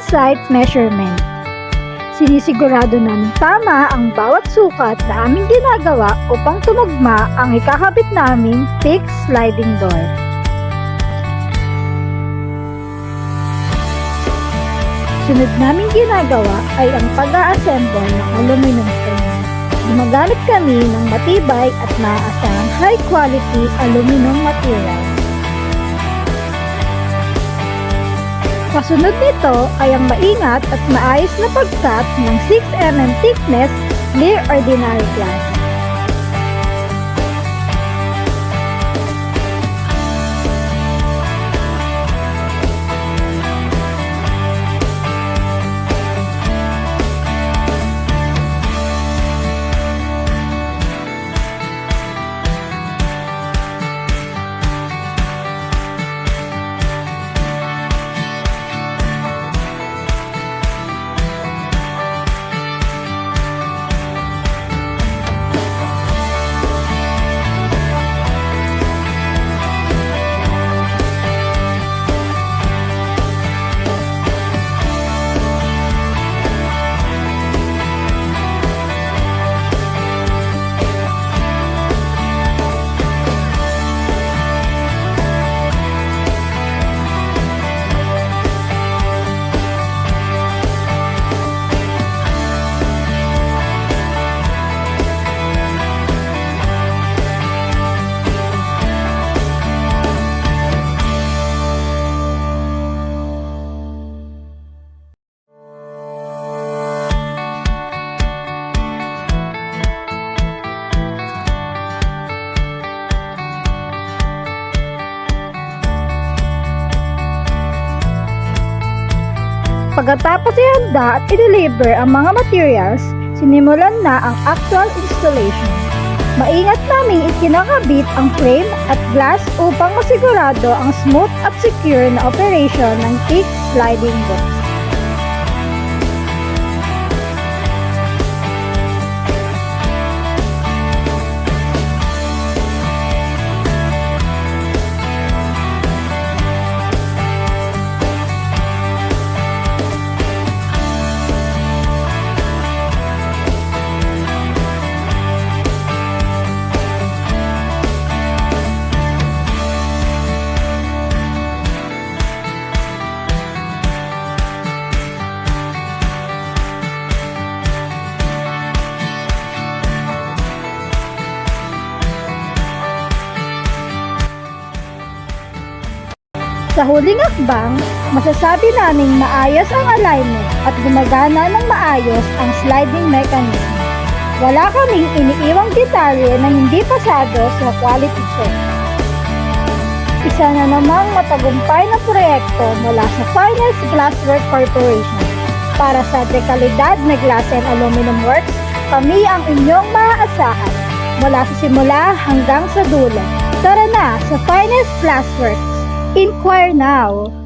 on-site measurement. Sinisigurado namin tama ang bawat sukat na aming ginagawa upang tumugma ang ikakabit naming fixed sliding door. Sunod naming ginagawa ay ang pag-a-assemble ng aluminum frame. Gumagamit kami ng matibay at maaasahang high-quality aluminum material. Kasunod nito ay ang maingat at maayos na pag-cut ng 6 mm thickness clear ordinary glass. Pagkatapos ihanda at i-deliver ang mga materials, sinimulan na ang actual installation. Maingat naming ikinakabit ang frame at glass upang masigurado ang smooth at secure na operation ng fixed sliding door. Sa huling akbang, masasabi naming maayos ang alignment at gumagana ng maayos ang sliding mechanism. Wala kaming iniiwang detalye na hindi pasado sa quality check. Isa na namang matagumpay na proyekto mula sa Finest Glassworks Corporation. Para sa dekalidad na Glass and Aluminum Works, kami ang inyong maaasahan mula sa simula hanggang sa dulo. Tara na sa Finest Glassworks! Inquire now!